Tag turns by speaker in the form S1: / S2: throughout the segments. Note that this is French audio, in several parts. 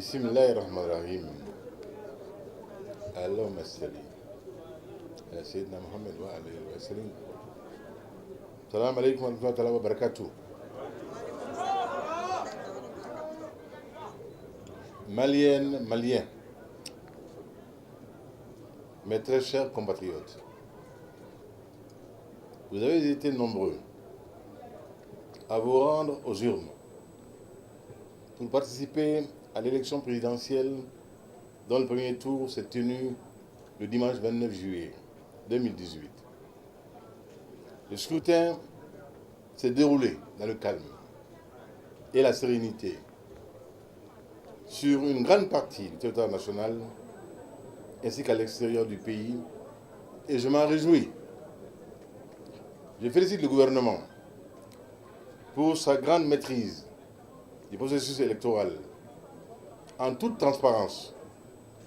S1: Bismillahirrahmanirrahim. Allahumma salli ala Sayyidina Muhammad wa alayhi wa sallam. Salam alaikum wa rahmatullahi wa barakatuh. Maliennes, Maliens, mes très chers compatriotes, vous avez été nombreux à vous rendre aux urnes pour participer à l'élection présidentielle dont le premier tour s'est tenu le dimanche 29 juillet 2018. Le scrutin s'est déroulé dans le calme et la sérénité sur une grande partie du territoire national ainsi qu'à l'extérieur du pays, et je m'en réjouis. Je félicite le gouvernement pour sa grande maîtrise du processus électoral en toute transparence,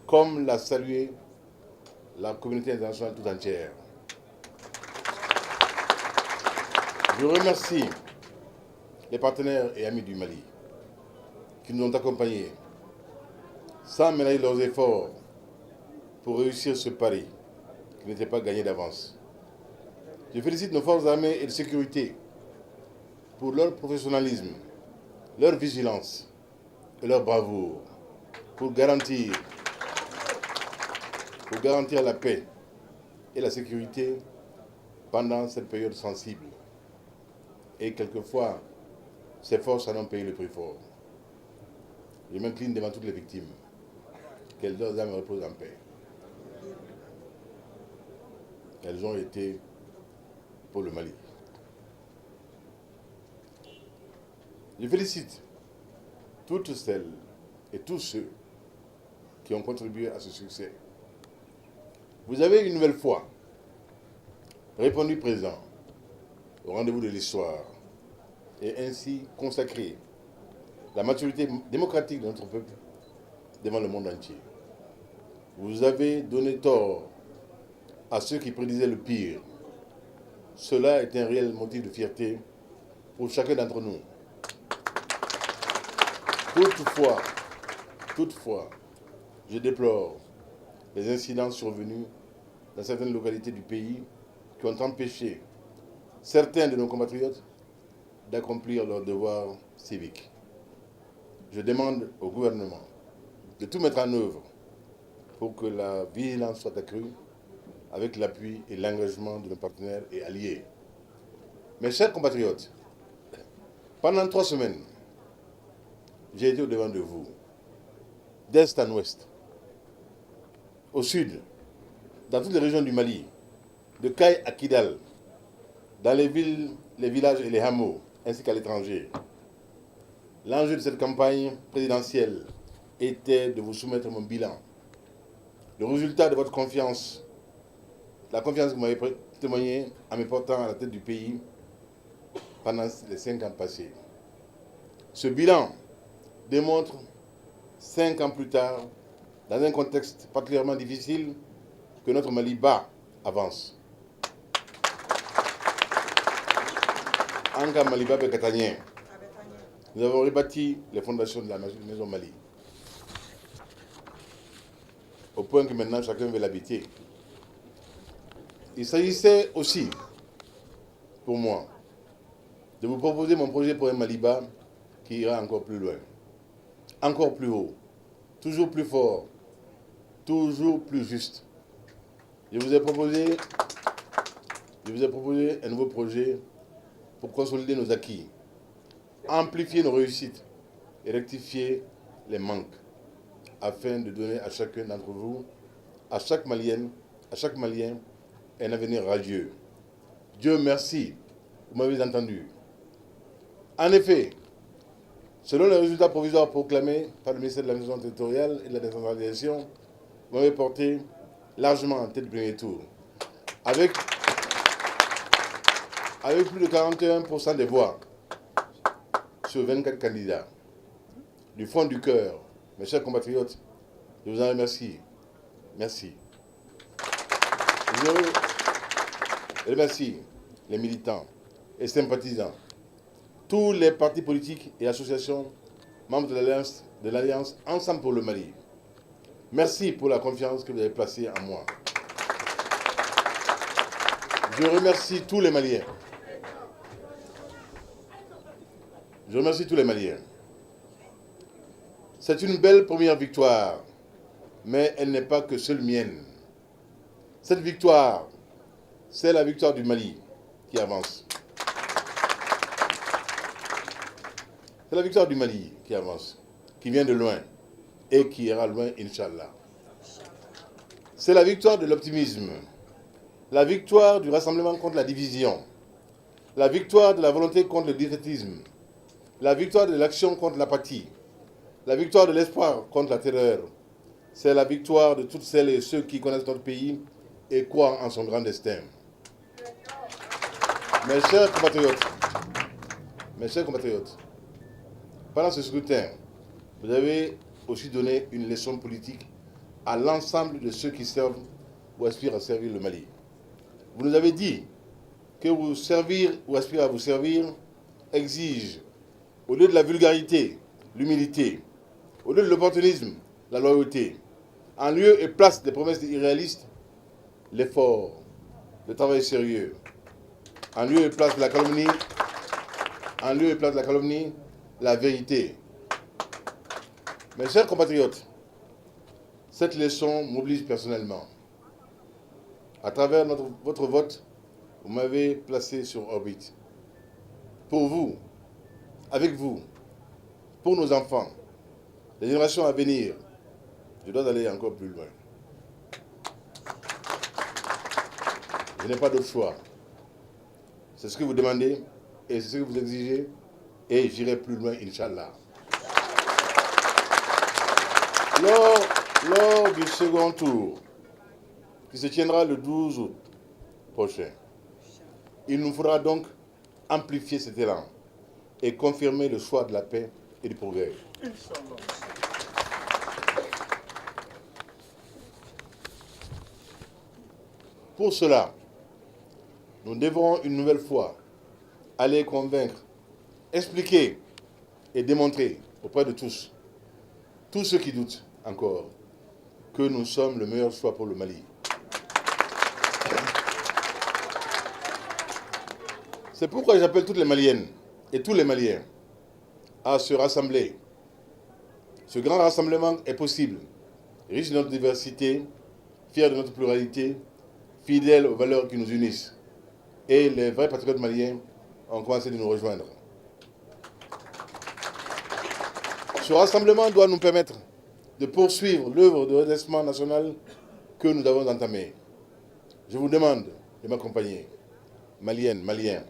S1: comme l'a salué la communauté internationale tout entière. Je remercie les partenaires et amis du Mali qui nous ont accompagnés sans ménager leurs efforts pour réussir ce pari qui n'était pas gagné d'avance. Je félicite nos forces armées et de sécurité pour leur professionnalisme, leur vigilance et leur bravoure pour garantir la paix et la sécurité pendant cette période sensible. Et quelquefois, ces forces en ont payé le prix fort. Je m'incline devant toutes les victimes. Qu'elles leurs âmes reposent en paix. Elles ont été pour le Mali. Je félicite toutes celles et tous ceux qui ont contribué à ce succès. Vous avez une nouvelle fois répondu présent au rendez-vous de l'histoire et ainsi consacré la maturité démocratique de notre peuple devant le monde entier. Vous avez donné tort à ceux qui prédisaient le pire. Cela est un réel motif de fierté pour chacun d'entre nous. Toutefois, je déplore les incidents survenus dans certaines localités du pays qui ont empêché certains de nos compatriotes d'accomplir leurs devoirs civiques. Je demande au gouvernement de tout mettre en œuvre pour que la vigilance soit accrue avec l'appui et l'engagement de nos partenaires et alliés. Mes chers compatriotes, pendant 3 semaines, j'ai été au-devant de vous, d'est en ouest, au sud, dans toutes les régions du Mali, de Kay à Kidal, dans les villes, les villages et les hameaux, ainsi qu'à l'étranger. L'enjeu de cette campagne présidentielle était de vous soumettre mon bilan. Le résultat de votre confiance, la confiance que vous m'avez témoignée en me portant à la tête du pays pendant les 5 ans passés. Ce bilan démontre 5 ans plus tard, dans un contexte particulièrement difficile, que notre Mali avance. Anga Maliba Bekatanien, nous avons rebâti les fondations de la maison Mali, au point que maintenant chacun veut l'habiter. Il s'agissait aussi, pour moi, de vous proposer mon projet pour un Maliba qui ira encore plus loin, encore plus haut, toujours plus fort, toujours plus juste. Je vous ai proposé un nouveau projet pour consolider nos acquis, amplifier nos réussites et rectifier les manques, afin de donner à chacun d'entre vous, à chaque Malienne, à chaque Malien, un avenir radieux. Dieu merci, vous m'avez entendu. En effet, selon les résultats provisoires proclamés par le ministère de la Mission territoriale et de la décentralisation, vous m'avez porté largement en tête du premier tour, avec plus de 41% des voix sur 24 candidats. Du fond du cœur, mes chers compatriotes, je vous en remercie. Merci. Je remercie les militants et sympathisants, tous les partis politiques et associations membres de l'Alliance de l'Alliance Ensemble pour le Mali. Merci pour la confiance que vous avez placée en moi. Je remercie tous les Maliens. Je remercie tous les Maliens. C'est une belle première victoire, mais elle n'est pas que seule mienne. Cette victoire, c'est la victoire du Mali qui avance. C'est la victoire du Mali qui avance, qui vient de loin et qui ira loin, Inch'Allah. C'est la victoire de l'optimisme, la victoire du rassemblement contre la division, la victoire de la volonté contre le défaitisme, la victoire de l'action contre l'apathie, la victoire de l'espoir contre la terreur. C'est la victoire de toutes celles et ceux qui connaissent notre pays et croient en son grand destin. Mes chers compatriotes, pendant ce scrutin, vous avez aussi donné une leçon politique à l'ensemble de ceux qui servent ou aspirent à servir le Mali. Vous nous avez dit que vous servir ou aspirer à vous servir exige, au lieu de la vulgarité, l'humilité, au lieu de l'opportunisme, la loyauté, en lieu et place des promesses irréalistes, l'effort, le travail sérieux, en lieu et place de la calomnie, la vérité. Mes chers compatriotes, cette leçon m'oblige personnellement. À travers votre vote, vous m'avez placé sur orbite. Pour vous, avec vous, pour nos enfants, les générations à venir, je dois aller encore plus loin. Je n'ai pas d'autre choix. C'est ce que vous demandez et c'est ce que vous exigez et j'irai plus loin, Inch'Allah. Lors du second tour, qui se tiendra le 12 août prochain, il nous faudra donc amplifier cet élan et confirmer le choix de la paix et du progrès. Pour cela, nous devrons une nouvelle fois aller convaincre, expliquer et démontrer auprès de tous ceux qui doutent encore, que nous sommes le meilleur choix pour le Mali. C'est pourquoi j'appelle toutes les Maliennes et tous les Maliens à se rassembler. Ce grand rassemblement est possible, riche de notre diversité, fier de notre pluralité, fidèle aux valeurs qui nous unissent. Et les vrais patriotes maliens ont commencé de nous rejoindre. Ce rassemblement doit nous permettre de poursuivre l'œuvre de redressement national que nous avons entamée. Je vous demande de m'accompagner, Maliennes, Maliens,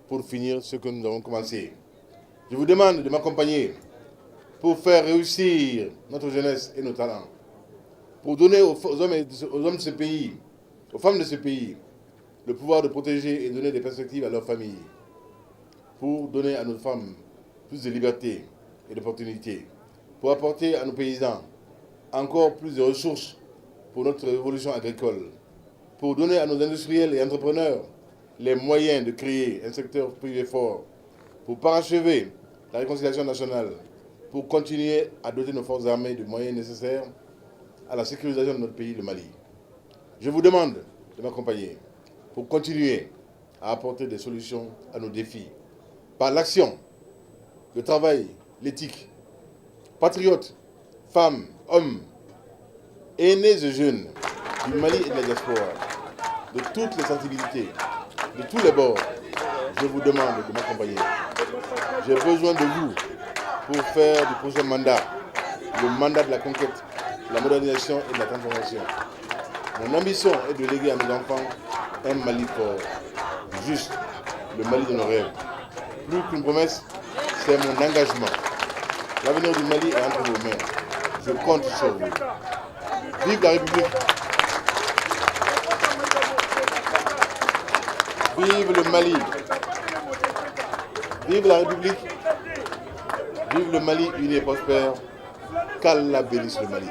S1: pour finir ce que nous avons commencé. Je vous demande de m'accompagner pour faire réussir notre jeunesse et nos talents, pour donner aux hommes de ce pays, aux femmes de ce pays, le pouvoir de protéger et donner des perspectives à leurs familles, pour donner à nos femmes plus de liberté et d'opportunités, pour apporter à nos paysans encore plus de ressources pour notre révolution agricole, pour donner à nos industriels et entrepreneurs les moyens de créer un secteur privé fort, pour parachever la réconciliation nationale, pour continuer à doter nos forces armées de moyens nécessaires à la sécurisation de notre pays, le Mali. Je vous demande de m'accompagner pour continuer à apporter des solutions à nos défis, par l'action, le travail, l'éthique. Patriotes, femmes, hommes, aînés et jeunes du Mali et de la diaspora, de toutes les sensibilités, de tous les bords, je vous demande de m'accompagner. J'ai besoin de vous pour faire du prochain mandat, le mandat de la conquête, de la modernisation et de la transformation. Mon ambition est de léguer à nos enfants un Mali fort, juste, le Mali de nos rêves. Plus qu'une promesse, c'est mon engagement. L'avenir du Mali est entre vos mains. Je compte sur vous. Vive la République. Vive le Mali. Vive la République. Vive le Mali uni et prospère. Qu'Allah bénisse le Mali.